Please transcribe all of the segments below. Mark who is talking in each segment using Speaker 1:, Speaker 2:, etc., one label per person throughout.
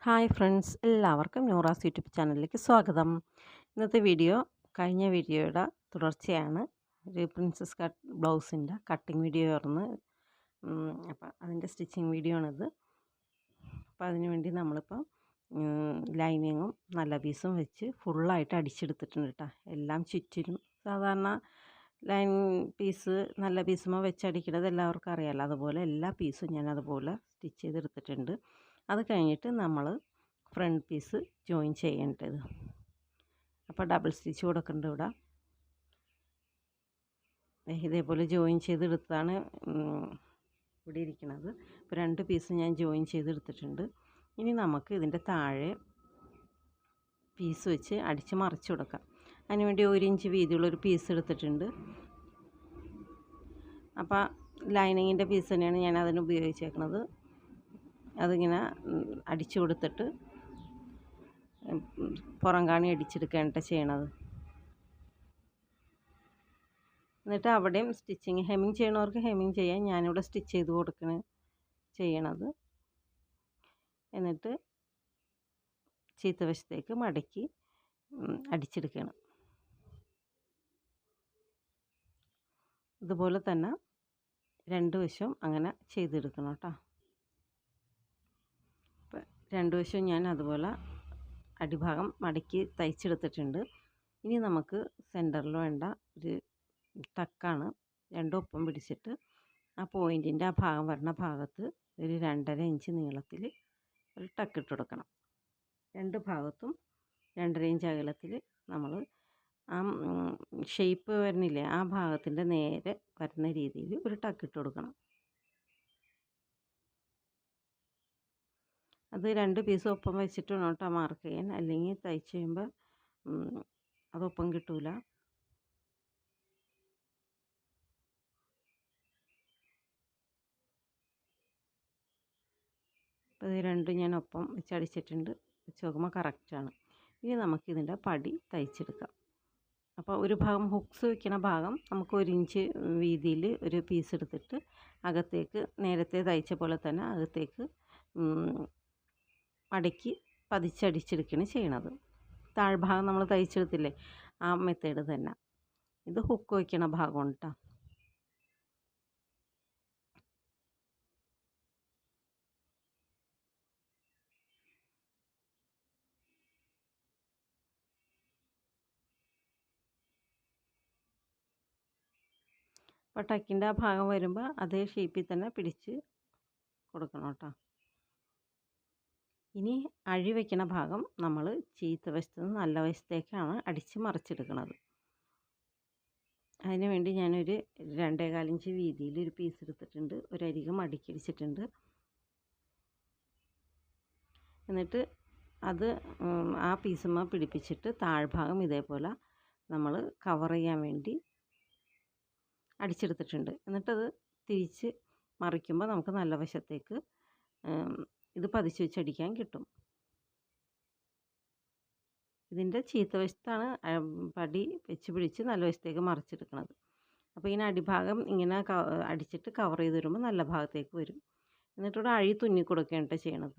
Speaker 1: Hi friends, എല്ലാവർക്കും Noora's YouTube ചാനലിലേക്ക് സ്വാഗതം. ഇന്നത്തെ വീഡിയോ കഴിഞ്ഞ വീഡിയോയുടെ തുടർച്ചയാണ്. ഒരു പ്രിൻസസ് കട്ട് ബ്ലൗസിൻ്റെ കട്ടിങ് വീഡിയോ ആയിരുന്നു. അപ്പോൾ അതിൻ്റെ സ്റ്റിച്ചിങ് വീഡിയോ ആണിത്. അപ്പോൾ അതിന് വേണ്ടി നമ്മളിപ്പോൾ ലൈനിങ്ങും നല്ല പീസും വെച്ച് ഫുള്ളായിട്ട് അടിച്ചെടുത്തിട്ടുണ്ട് കേട്ടോ. എല്ലാം ചുറ്റിലും സാധാരണ ലൈൻ പീസ് നല്ല പീസുമ്പോൾ വെച്ചടിക്കുന്നത് എല്ലാവർക്കും അറിയാമല്ലോ. അതുപോലെ എല്ലാ പീസും ഞാൻ അതുപോലെ സ്റ്റിച്ച് ചെയ്തെടുത്തിട്ടുണ്ട്. അത് കഴിഞ്ഞിട്ട് നമ്മൾ ഫ്രണ്ട് പീസ് ജോയിൻ ചെയ്യേണ്ടത്. അപ്പോൾ ഡബിൾ സ്റ്റിച്ച് കൊടുക്കേണ്ടത് ഇവിടെ ഇതേപോലെ ജോയിൻ ചെയ്തെടുത്താണ് ഇവിടെ ഇരിക്കുന്നത്. ഇപ്പോൾ രണ്ട് പീസ് ഞാൻ ജോയിൻ ചെയ്തെടുത്തിട്ടുണ്ട്. ഇനി നമുക്ക് ഇതിൻ്റെ താഴെ പീസ് വെച്ച് അടിച്ച് മറിച്ച് കൊടുക്കാം. അതിനുവേണ്ടി 1 ഇഞ്ച് വീതിയുള്ളൊരു പീസ് എടുത്തിട്ടുണ്ട്. അപ്പോൾ ലൈനിങ്ങിൻ്റെ പീസ് തന്നെയാണ് ഞാൻ അതിന് ഉപയോഗിച്ചേക്കുന്നത്. അതിങ്ങനെ അടിച്ചു കൊടുത്തിട്ട് പുറം കാണി അടിച്ചെടുക്കേണ്ട ചെയ്യണത്. എന്നിട്ട് അവിടെയും സ്റ്റിച്ചിങ് ഹെമ്മിങ് ചെയ്യണവർക്ക് ഹെമ്മിങ് ചെയ്യാൻ, ഞാനിവിടെ സ്റ്റിച്ച് ചെയ്ത് ചെയ്യണത്. എന്നിട്ട് ചീത്തവശത്തേക്ക് മടക്കി അടിച്ചെടുക്കണം. ഇതുപോലെ തന്നെ രണ്ട് വശവും അങ്ങനെ ചെയ്തെടുക്കണം കേട്ടോ. രണ്ട് വശവും ഞാൻ അതുപോലെ അടിഭാഗം മടക്കി തയ്ച്ചെടുത്തിട്ടുണ്ട്. ഇനി നമുക്ക് സെൻറ്ററിൽ വേണ്ട ഒരു ടക്കാണ്. രണ്ടൊപ്പം പിടിച്ചിട്ട് ആ പോയിൻറ്റിൻ്റെ ആ ഭാഗം വരുന്ന ഭാഗത്ത് ഒരു 2.5 ഇഞ്ച് നീളത്തിൽ ഒരു ടക്കിട്ട് കൊടുക്കണം. രണ്ട് ഭാഗത്തും 2.5 ഇഞ്ച് അകലത്തിൽ നമ്മൾ ആ ഷേപ്പ് വരുന്നില്ലേ, ആ ഭാഗത്തിൻ്റെ നേരെ വരുന്ന രീതിയിൽ ഒരു ടക്കിട്ട് കൊടുക്കണം. അത് രണ്ട് പീസ് ഒപ്പം വെച്ചിട്ട് വേണം കേട്ടോ മാർക്ക് ചെയ്യാൻ, അല്ലെങ്കിൽ തയ്ച്ച് കഴിയുമ്പോൾ അതൊപ്പം കിട്ടൂല. അപ്പോൾ ഇത് രണ്ടും ഞാൻ ഒപ്പം വെച്ചടിച്ചിട്ടുണ്ട്. വെച്ച് നോക്കുമ്പോൾ കറക്റ്റാണ്. ഇനി നമുക്കിതിൻ്റെ പടി തയ്ച്ചെടുക്കാം. അപ്പോൾ ഒരു ഭാഗം ഹുക്സ് വയ്ക്കണ ഭാഗം നമുക്ക് 1 ഇഞ്ച് വീതിയിൽ ഒരു പീസ് എടുത്തിട്ട് അകത്തേക്ക് നേരത്തെ തയ്ച്ച പോലെ തന്നെ അകത്തേക്ക് മടക്കി പതിച്ചടിച്ചെടുക്കുകയാണ് ചെയ്യണത്. താഴ്ഭാഗം നമ്മൾ തയ്ച്ചെടുത്തില്ലേ, ആ മെത്തേഡ് തന്നെ. ഇത് ഹുക്ക് വയ്ക്കണ ഭാഗമാണ് കേട്ടോ. അപ്പോൾ ടക്കിൻ്റെ ആ ഭാഗം വരുമ്പോൾ അതേ ഷേപ്പിൽ തന്നെ പിടിച്ച് കൊടുക്കണം കേട്ടോ. ഇനി അഴി വയ്ക്കണ ഭാഗം നമ്മൾ ചീത്ത വശത്ത് നിന്ന് നല്ല വശത്തേക്കാണ് അടിച്ച് മറിച്ചെടുക്കുന്നത്. അതിന് വേണ്ടി ഞാനൊരു 2.25 ഇഞ്ച് വീതിയിൽ ഒരു പീസ് എടുത്തിട്ടുണ്ട്. ഒരരികം മടക്കിയടിച്ചിട്ടുണ്ട്. എന്നിട്ട് അത് ആ പീസുമ്മ പിടിപ്പിച്ചിട്ട് താഴ്ഭാഗം ഇതേപോലെ നമ്മൾ കവർ ചെയ്യാൻ വേണ്ടി അടിച്ചെടുത്തിട്ടുണ്ട്. എന്നിട്ടത് തിരിച്ച് മറിക്കുമ്പോൾ നമുക്ക് നല്ല വശത്തേക്ക് ഇത് പതിച്ച് വെച്ചടിക്കാൻ കിട്ടും. ഇതിൻ്റെ ചീത്ത വശത്താണ് പടി വെച്ച് പിടിച്ച് നല്ല വശത്തേക്ക് മറിച്ചെടുക്കുന്നത്. അപ്പോൾ ഇങ്ങനെ അടിഭാഗം ഇങ്ങനെ അടിച്ചിട്ട് കവർ ചെയ്ത് വരുമ്പോൾ നല്ല ഭാഗത്തേക്ക് വരും. എന്നിട്ടിവിടെ അഴി തുന്നി കൊടുക്കേണ്ട ചെയ്യണത്.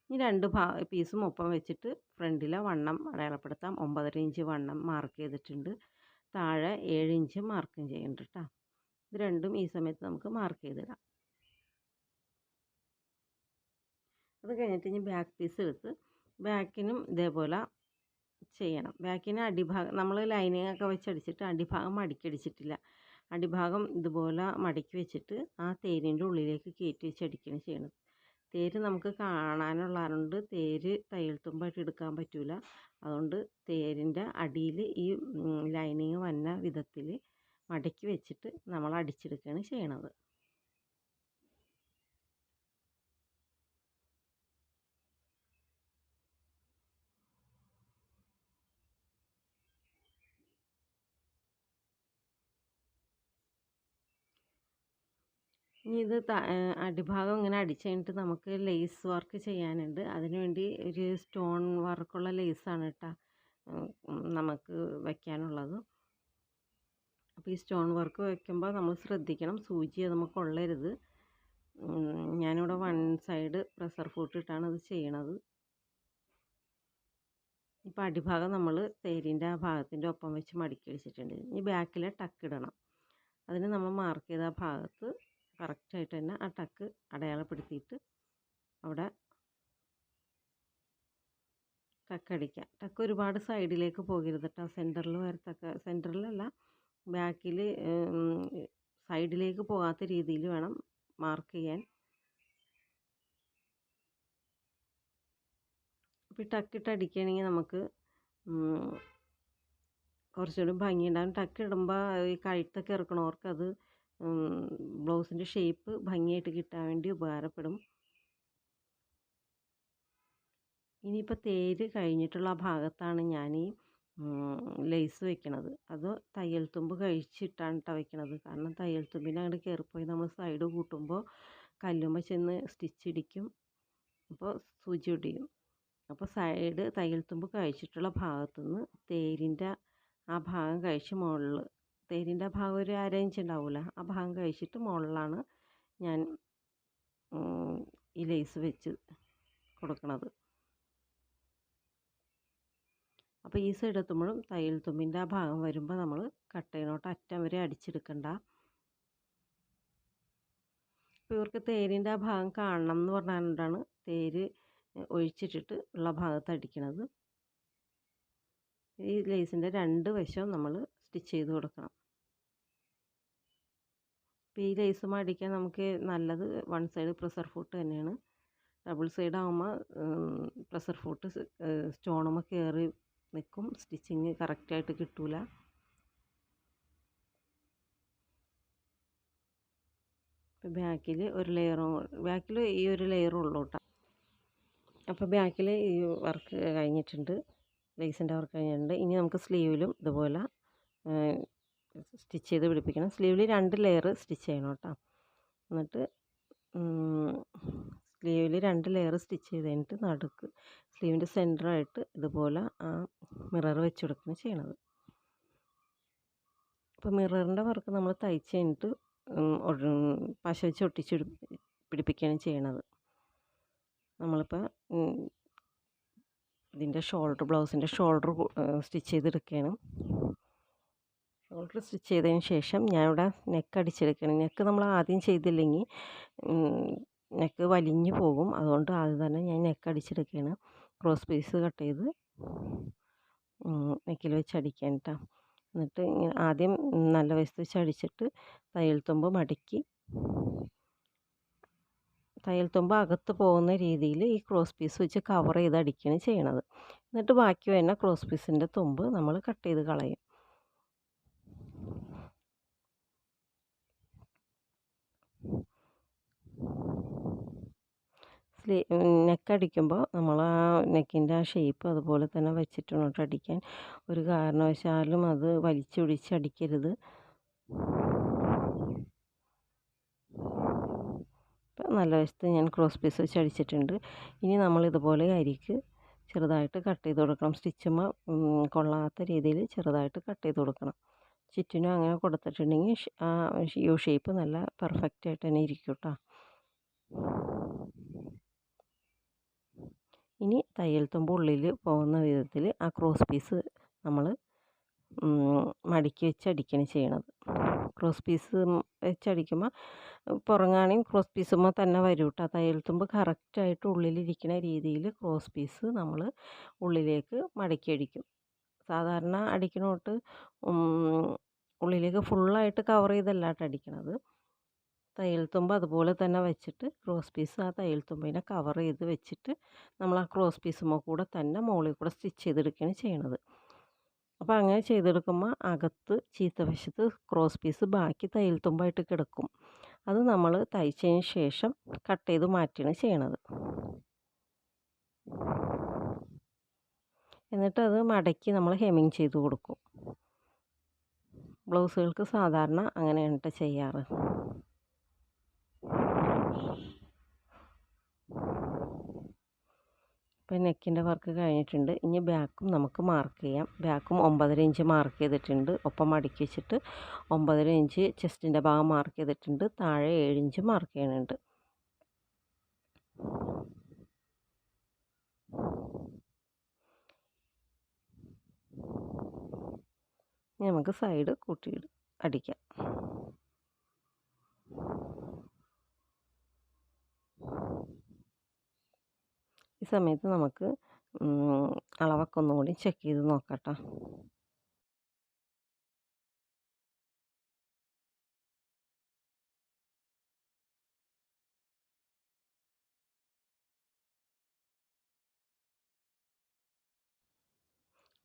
Speaker 1: ഈ രണ്ട് പീസും ഒപ്പം വെച്ചിട്ട് ഫ്രണ്ടിലെ വണ്ണം അടയാളപ്പെടുത്താം. 9.5 ഇഞ്ച് വണ്ണം മാർക്ക് ചെയ്തിട്ടുണ്ട്. താഴെ 7 ഇഞ്ച് മാർക്കും ചെയ്യുന്നുണ്ട് കേട്ടോ. ഇത് രണ്ടും ഈ സമയത്ത് നമുക്ക് മാർക്ക് ചെയ്തിടാം. അത് കഴിഞ്ഞിട്ട് ഇനി ബാക്ക് പീസ് എടുത്ത് ബാക്കിനും ഇതേപോലെ ചെയ്യണം. ബാക്കിന് അടിഭാഗം നമ്മൾ ലൈനിങ് ഒക്കെ വെച്ചടിച്ചിട്ട് അടിഭാഗം മടക്കിയടിച്ചിട്ടില്ല. അടിഭാഗം ഇതുപോലെ മടക്കി വെച്ചിട്ട് ആ തേരിൻ്റെ ഉള്ളിലേക്ക് കയറ്റി വെച്ചടിക്കുകയാണ് ചെയ്യണത്. തേര് നമുക്ക് കാണാനുള്ളതുകൊണ്ട് തേര് തയ്യൽ തുമ്പായിട്ട് എടുക്കാൻ പറ്റില്ല. അതുകൊണ്ട് തേരിൻ്റെ അടിയിൽ ഈ ലൈനിങ് വന്ന വിധത്തിൽ മടക്കി വെച്ചിട്ട് നമ്മൾ അടിച്ചെടുക്കുകയാണ് ചെയ്യണത്. ഇനി ഇത് അടിഭാഗം ഇങ്ങനെ അടിച്ച് കഴിഞ്ഞിട്ട് നമുക്ക് ലേസ് വർക്ക് ചെയ്യാനുണ്ട്. അതിനുവേണ്ടി ഒരു സ്റ്റോൺ വർക്കുള്ള ലേസാണ് കേട്ടോ നമുക്ക് വയ്ക്കാനുള്ളത്. അപ്പോൾ ഈ സ്റ്റോൺ വർക്ക് വയ്ക്കുമ്പോൾ നമ്മൾ ശ്രദ്ധിക്കണം, സൂചി നമുക്ക് കൊള്ളരുത്. ഞാനിവിടെ വൺ സൈഡ് പ്രഷർ ഫുട്ട് ഇട്ടാണ് ഇത് ചെയ്യണത്. ഇപ്പോൾ അടിഭാഗം നമ്മൾ തേരിൻ്റെ ആ ഭാഗത്തിൻ്റെ ഒപ്പം വെച്ച് മടക്കി വെച്ചിട്ടുണ്ട്. ഇനി ബാക്കിലെ ടക്ക് ഇടണം. അതിന് നമ്മൾ മാർക്ക് ചെയ്ത ആ ഭാഗത്ത് കറക്റ്റായിട്ട് തന്നെ ആ ടക്ക് അടയാളപ്പെടുത്തിയിട്ട് അവിടെ ടക്കടിക്കുക. ടക്ക് ഒരുപാട് സൈഡിലേക്ക് പോകരുത് കേട്ടോ. സെൻറ്ററിൽ വരത്തക്ക, സെൻറ്ററിലല്ല, ബാക്കിൽ സൈഡിലേക്ക് പോകാത്ത രീതിയിൽ വേണം മാർക്ക് ചെയ്യാൻ. അപ്പോൾ ടക്കിട്ട് അടിക്കുകയാണെങ്കിൽ നമുക്ക് കുറച്ചുകൂടി ഭംഗിയുണ്ടാകും. ടക്ക് ഇടുമ്പോൾ ഈ കഴുത്തൊക്കെ ഇറക്കണവർക്ക് അത് ബ്ലൗസിൻ്റെ ഷേപ്പ് ഭംഗിയായിട്ട് കിട്ടാൻ വേണ്ടി ഉപകാരപ്പെടും. ഇനിയിപ്പോൾ തേര് കഴിഞ്ഞിട്ടുള്ള ആ ഭാഗത്താണ് ഞാൻ ഈ ലേസ് വെക്കണത്. അത് തയ്യൽ തുമ്പ് കഴിച്ചിട്ടാണ് കേട്ടോ വെക്കണത്. കാരണം തയ്യൽ തുമ്പിന് അങ്ങോട്ട് കയറിപ്പോയി നമ്മൾ സൈഡ് കൂട്ടുമ്പോൾ കല്ലുമ്പോൾ ചെന്ന് സ്റ്റിച്ച് ഇടിക്കും, അപ്പോൾ സൂചി ഒടിയും. അപ്പോൾ സൈഡ് തയ്യൽ തുമ്പ് കഴിച്ചിട്ടുള്ള ഭാഗത്തുനിന്ന് തേരിൻ്റെ ആ ഭാഗം കഴിച്ച് മുകളിൽ, തേരിൻ്റെ ആ ഭാഗം ഒരു 1/2 ഇഞ്ച് ഉണ്ടാവില്ല, ആ ഭാഗം കഴിച്ചിട്ട് മുകളിലാണ് ഞാൻ ഈ ലേസ് വെച്ച് കൊടുക്കണത്. അപ്പോൾ ഈ സൈഡ് എത്തുമ്പോഴും തയ്യൽ തുമ്പിൻ്റെ ആ ഭാഗം വരുമ്പോൾ നമ്മൾ കട്ടയിനോട്ട് അറ്റം വരെ അടിച്ചെടുക്കണ്ട. അപ്പോൾ ഇവർക്ക് തേരിൻ്റെ ആ ഭാഗം കാണണം എന്ന് പറഞ്ഞുകൊണ്ടാണ് തേര് ഒഴിച്ചിട്ടിട്ട് ഉള്ള ഭാഗത്ത് അടിക്കണത്. ഈ ലേസിൻ്റെ 2 വശവും നമ്മൾ സ്റ്റിച്ച് ചെയ്ത് കൊടുക്കണം. അപ്പോൾ ഈ ലേസും അടിക്കാൻ നമുക്ക് നല്ലത് വൺ സൈഡ് പ്രഷർ ഫുട്ട് തന്നെയാണ്. ഡബിൾ സൈഡ് ആകുമ്പോൾ പ്രഷർ ഫുട്ട് സ്റ്റോണുമ്പോൾ കയറി നിൽക്കും, സ്റ്റിച്ചിങ് കറക്റ്റായിട്ട് കിട്ടൂല. ഇപ്പോൾ ബാക്കിൽ ഒരു ലെയറും, ബാക്കിൽ ഈ ഒരു ലെയറും ഉള്ളൂ കേട്ടോ. അപ്പോൾ ബാക്കിൽ ഈ വർക്ക് കഴിഞ്ഞിട്ടുണ്ട്, ലേസിൻ്റെ വർക്ക് കഴിഞ്ഞിട്ടുണ്ട്. ഇനി നമുക്ക് സ്ലീവിലും ഇതുപോലെ സ്റ്റിച്ച് ചെയ്ത് പിടിപ്പിക്കണം. സ്ലീവിൽ 2 ലെയർ സ്റ്റിച്ച് ചെയ്യണം കേട്ടോ. എന്നിട്ട് സ്ലീവിൽ 2 ലെയർ സ്റ്റിച്ച് ചെയ്ത് കഴിഞ്ഞിട്ട് നടുക്ക് സ്ലീവിൻ്റെ സെൻറ്ററായിട്ട് ഇതുപോലെ മിറർ വെച്ച് കൊടുക്കുകയാണ് ചെയ്യണത്. അപ്പോൾ മിററിൻ്റെ വർക്ക് നമ്മൾ തയ്ച്ച് കഴിഞ്ഞിട്ട് പശ വെച്ച് ഒട്ടിച്ച് പിടിപ്പിക്കുകയാണ് ചെയ്യണത്. നമ്മളിപ്പോൾ ഇതിൻ്റെ ഷോൾഡർ, ബ്ലൗസിൻ്റെ ഷോൾഡർ സ്റ്റിച്ച് ചെയ്തെടുക്കുകയാണ്. ഷോൾഡർ സ്റ്റിച്ച് ചെയ്തതിന് ശേഷം ഞാനിവിടെ നെക്ക് അടിച്ചെടുക്കുകയാണ്. നെക്ക് നമ്മൾ ആദ്യം ചെയ്തില്ലെങ്കിൽ നെക്ക് വലിഞ്ഞു പോകും, അതുകൊണ്ട് ആദ്യം തന്നെ ഞാൻ നെക്ക് അടിച്ചെടുക്കുകയാണ്. ക്രോസ് പീസ് കട്ട് ചെയ്ത് നെക്കിൽ വെച്ച് അടിക്കാൻ കേട്ടോ. എന്നിട്ട് ആദ്യം നല്ല വശത്ത് വെച്ച് അടിച്ചിട്ട് തയ്യൽ തുമ്പ് മടക്കി, തയ്യൽ തുമ്പ് അകത്ത് പോകുന്ന രീതിയിൽ ഈ ക്രോസ് പീസ് വെച്ച് കവർ ചെയ്ത് അടിക്കുകയാണ് ചെയ്യണത്. എന്നിട്ട് ബാക്കി വരുന്ന ക്രോസ് പീസിൻ്റെ തുമ്പ് നമ്മൾ കട്ട് ചെയ്ത് കളയും. നെക്കടിക്കുമ്പോൾ നമ്മൾ ആ നെക്കിൻ്റെ ആ ഷേപ്പ് അതുപോലെ തന്നെ വെച്ചിട്ട് വേണം അടിക്കാൻ. ഒരു കാരണവശാലും അത് വലിച്ചൊടിച്ച് അടിക്കരുത്. ഇപ്പം നല്ല വശത്ത് ഞാൻ ക്രോസ് പീസ് വെച്ച് അടിച്ചിട്ടുണ്ട്. ഇനി നമ്മളിതുപോലെ അരിക്ക് ചെറുതായിട്ട് കട്ട് ചെയ്ത് കൊടുക്കണം. സ്റ്റിച്ചുമ്പോൾ കൊള്ളാത്ത രീതിയിൽ ചെറുതായിട്ട് കട്ട് ചെയ്ത് കൊടുക്കണം. ചുറ്റിനും അങ്ങനെ കൊടുത്തിട്ടുണ്ടെങ്കിൽ ആ യു ഷേപ്പ് നല്ല പെർഫെക്റ്റായിട്ട് തന്നെ ഇരിക്കും കേട്ടോ. ഇനി തയ്യൽ തുമ്പ് ഉള്ളിൽ പോകുന്ന വിധത്തിൽ ആ ക്രോസ് പീസ് നമ്മൾ മടക്കി വെച്ച് അടിക്കുകയാണ് ചെയ്യണത്. ക്രോസ് പീസ് വെച്ചടിക്കുമ്പോൾ പുറങ്ങാണെങ്കിൽ ക്രോസ് പീസുമ്പോൾ തന്നെ വരും കേട്ടോ. തയ്യൽ തുമ്പ് കറക്റ്റായിട്ട് ഉള്ളിലിരിക്കുന്ന രീതിയിൽ ക്രോസ് പീസ് നമ്മൾ ഉള്ളിലേക്ക് മടക്കി അടിക്കും. സാധാരണ അടിക്കണോട്ട് ഉള്ളിലേക്ക് ഫുള്ളായിട്ട് കവർ ചെയ്തല്ല കേട്ടോ അടിക്കണത്. തയ്യൽ തുമ്പ് അതുപോലെ തന്നെ വെച്ചിട്ട് ക്രോസ് പീസ് ആ തയ്യൽ തുമ്പിനെ കവർ ചെയ്ത് വെച്ചിട്ട് നമ്മൾ ആ ക്രോസ് പീസുമ്പോൾ കൂടെ തന്നെ മുകളിൽ കൂടെ സ്റ്റിച്ച് ചെയ്തെടുക്കുകയാണ് ചെയ്യണത്. അപ്പോൾ അങ്ങനെ ചെയ്തെടുക്കുമ്പോൾ അകത്ത് ചീത്തവശത്ത് ക്രോസ് പീസ് ബാക്കി തയ്യൽ തുമ്പായിട്ട് കിടക്കും. അത് നമ്മൾ തയ്ച്ചതിന് ശേഷം കട്ട് ചെയ്ത് മാറ്റുകയാണ് ചെയ്യണത്. എന്നിട്ട് അത് മടക്കി നമ്മൾ ഹെമ്മിങ് ചെയ്ത് കൊടുക്കും. ബ്ലൗസുകൾക്ക് സാധാരണ അങ്ങനെയാണ് കേട്ടോ ചെയ്യാറ്. ഇപ്പോൾ നെക്കിൻ്റെ വർക്ക് കഴിഞ്ഞിട്ടുണ്ട്. ഇനി ബാക്കും നമുക്ക് മാർക്ക് ചെയ്യാം. ബാക്കും 9.5 ഇഞ്ച് മാർക്ക് ചെയ്തിട്ടുണ്ട്. ഒപ്പം മടക്കി വെച്ചിട്ട് 9.5 ഇഞ്ച് ചെസ്റ്റിൻ്റെ ഭാഗം മാർക്ക് ചെയ്തിട്ടുണ്ട്. താഴെ 7 ഇഞ്ച് മാർക്ക് ചെയ്യുന്നുണ്ട്. നമുക്ക് സൈഡ് കൂട്ടി അടിക്കാം. ഈ സമയത്ത് നമുക്ക് അളവൊക്കെ ഒന്നും കൂടി ചെക്ക് ചെയ്ത് നോക്കാം.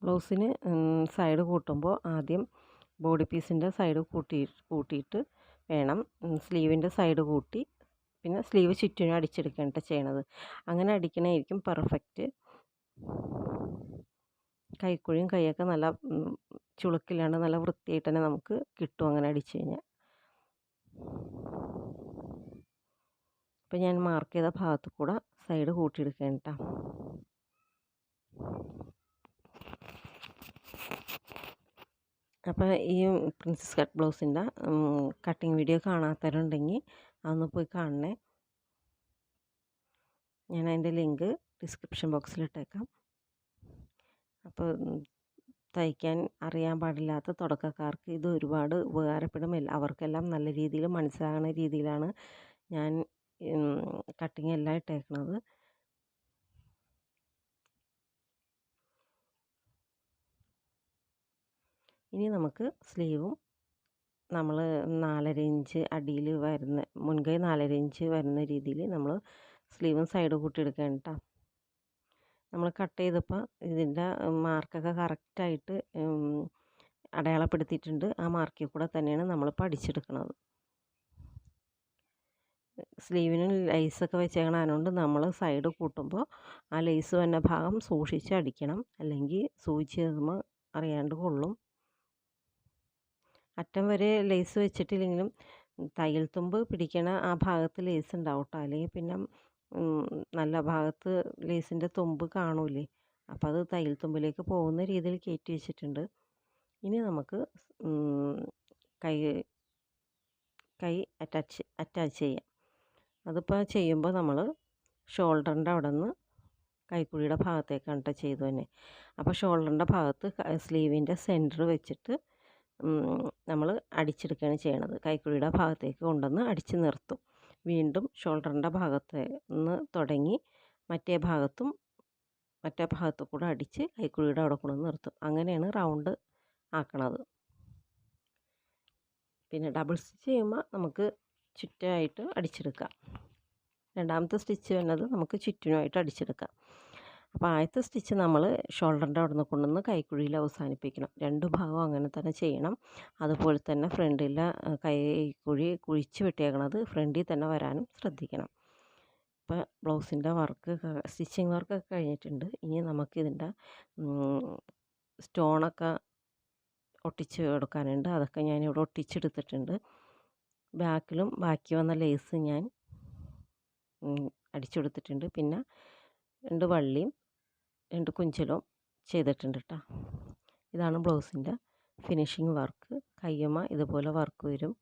Speaker 1: ബ്ലൗസിന് സൈഡ് കൂട്ടുമ്പോൾ ആദ്യം ബോഡി പീസിൻ്റെ സൈഡ് കൂട്ടിയിട്ട് വേണം സ്ലീവിൻ്റെ സൈഡ് കൂട്ടി പിന്നെ സ്ലീവ് ചുറ്റിനും അടിച്ചെടുക്കേണ്ട ചെയ്യണത്. അങ്ങനെ അടിക്കണമായിരിക്കും പെർഫെക്റ്റ്. കൈക്കുഴിയും കൈയൊക്കെ നല്ല ചുളുക്കില്ലാണ്ട് നല്ല വൃത്തിയായിട്ട് തന്നെ നമുക്ക് കിട്ടും അങ്ങനെ അടിച്ചു കഴിഞ്ഞാൽ. ഇപ്പം ഞാൻ മാർക്ക് ചെയ്ത ഭാഗത്ത് കൂടെ സൈഡ് കൂട്ടിയെടുക്കണം കേട്ടോ. അപ്പോൾ ഈ പ്രിൻസസ് കട്ട് ബ്ലൗസിൻ്റെ കട്ടിങ് വീഡിയോ കാണാത്തവരുണ്ടെങ്കിൽ അതൊന്ന് പോയി കാണണേ. ഞാൻ അതിൻ്റെ ലിങ്ക് ഡിസ്ക്രിപ്ഷൻ ബോക്സിൽ ഇട്ടേക്കാം. അപ്പോൾ തയ്ക്കാൻ അറിയാൻ പാടില്ലാത്ത തുടക്കക്കാർക്ക് ഇത് ഒരുപാട് ഉപകാരപ്പെടും. അവർക്കെല്ലാം നല്ല രീതിയിൽ മനസ്സിലാകുന്ന രീതിയിലാണ് ഞാൻ കട്ടിങ് എല്ലാം ഇട്ടേക്കണത്. ഇനി നമുക്ക് സ്ലീവും നമ്മൾ 4.5 ഇഞ്ച് അടിയിൽ വരുന്ന മുൻകൈ 4.5 ഇഞ്ച് വരുന്ന രീതിയിൽ നമ്മൾ സ്ലീവും സൈഡ് കൂട്ടിയെടുക്കണം കേട്ടോ. നമ്മൾ കട്ട് ചെയ്തപ്പോൾ ഇതിൻ്റെ മാർക്കൊക്കെ കറക്റ്റായിട്ട് അടയാളപ്പെടുത്തിയിട്ടുണ്ട്. ആ മാർക്കിൽ കൂടെ തന്നെയാണ് നമ്മളിപ്പോൾ അടിച്ചെടുക്കുന്നത്. സ്ലീവിന് ലേസൊക്കെ വെച്ചേക്കണതുകൊണ്ട് നമ്മൾ സൈഡ് കൂട്ടുമ്പോൾ ആ ലേസ് വന്ന ഭാഗം സൂക്ഷിച്ച് അടിക്കണം, അല്ലെങ്കിൽ സൂചി ചേർന്ന് അറിയാണ്ട് കൊള്ളും. അറ്റം വരെ ലേസ് വെച്ചിട്ടില്ലെങ്കിലും തയ്യൽ തുമ്പ് പിടിക്കണ ആ ഭാഗത്ത് ലേസ് ഉണ്ടാവും കേട്ടോ. അല്ലെങ്കിൽ പിന്നെ നല്ല ഭാഗത്ത് ലേസിൻ്റെ തുമ്പ് കാണൂലേ, അപ്പോൾ അത് തയ്യൽ തുമ്പിലേക്ക് പോകുന്ന രീതിയിൽ കയറ്റി വെച്ചിട്ടുണ്ട്. ഇനി നമുക്ക് കൈ അറ്റാച്ച് ചെയ്യാം. അതിപ്പോൾ ചെയ്യുമ്പോൾ നമ്മൾ ഷോൾഡറിൻ്റെ അവിടെ നിന്ന് കൈക്കുഴിയുടെ ഭാഗത്തേക്കാണ് കേട്ടോ ചെയ്തു തന്നെ. അപ്പോൾ ഷോൾഡറിൻ്റെ ഭാഗത്ത് സ്ലീവിൻ്റെ സെൻറ്റർ വെച്ചിട്ട് നമ്മൾ അടിച്ചെടുക്കുകയാണ് ചെയ്യണത്. കൈക്കുഴിയുടെ ഭാഗത്തേക്ക് കൊണ്ടുവന്ന് അടിച്ച് നിർത്തും. വീണ്ടും ഷോൾഡറിൻ്റെ ഭാഗത്ത് നിന്ന് തുടങ്ങി മറ്റേ ഭാഗത്തു കൂടെ അടിച്ച് കൈക്കുഴിയുടെ അവിടെ കൊണ്ടുവന്ന് നിർത്തും. അങ്ങനെയാണ് റൗണ്ട് ആക്കണത്. പിന്നെ ഡബിൾ സ്റ്റിച്ച് ചെയ്യുമ്പോൾ നമുക്ക് ചുറ്റായിട്ട് അടിച്ചെടുക്കാം. രണ്ടാമത്തെ സ്റ്റിച്ച് വരുന്നത് നമുക്ക് ചുറ്റിനുമായിട്ട് അടിച്ചെടുക്കാം. അപ്പോൾ ആദ്യത്തെ സ്റ്റിച്ച് നമ്മൾ ഷോൾഡറിൻ്റെ അവിടെ നിന്ന് കൊണ്ടുവന്ന് കൈക്കുഴിയിൽ അവസാനിപ്പിക്കണം. രണ്ട് ഭാഗവും അങ്ങനെ തന്നെ ചെയ്യണം. അതുപോലെ തന്നെ ഫ്രണ്ടിലെ കൈക്കുഴി കുഴിച്ച് വെട്ടിയേക്കണത് ഫ്രണ്ടിൽ തന്നെ വരാനും ശ്രദ്ധിക്കണം. ഇപ്പോൾ ബ്ലൗസിൻ്റെ സ്റ്റിച്ചിങ് വർക്കൊക്കെ കഴിഞ്ഞിട്ടുണ്ട്. ഇനി നമുക്കിതിൻ്റെ സ്റ്റോണൊക്കെ ഒട്ടിച്ച് കൊടുക്കാനുണ്ട്. അതൊക്കെ ഞാനിവിടെ ഒട്ടിച്ചെടുത്തിട്ടുണ്ട്. ബാക്കിലും ബാക്കി വന്ന ലേസ് ഞാൻ അടിച്ചെടുത്തിട്ടുണ്ട്. പിന്നെ 2 വള്ളിയും 2 കുഞ്ചലും ചെയ്തിട്ടുണ്ട് കേട്ടോ. ഇതാണ് ബ്ലൗസിൻ്റെ ഫിനിഷിങ് വർക്ക്. കയ്യുമ്മ ഇതുപോലെ വർക്ക് വരും.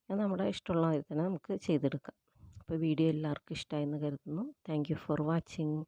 Speaker 1: അത് നമ്മുടെ ഇഷ്ടമുള്ള മാതിരി തന്നെ നമുക്ക് ചെയ്തെടുക്കാം. അപ്പോൾ വീഡിയോ എല്ലാവർക്കും ഇഷ്ടമായെന്ന് കരുതുന്നു. Thank you for watching.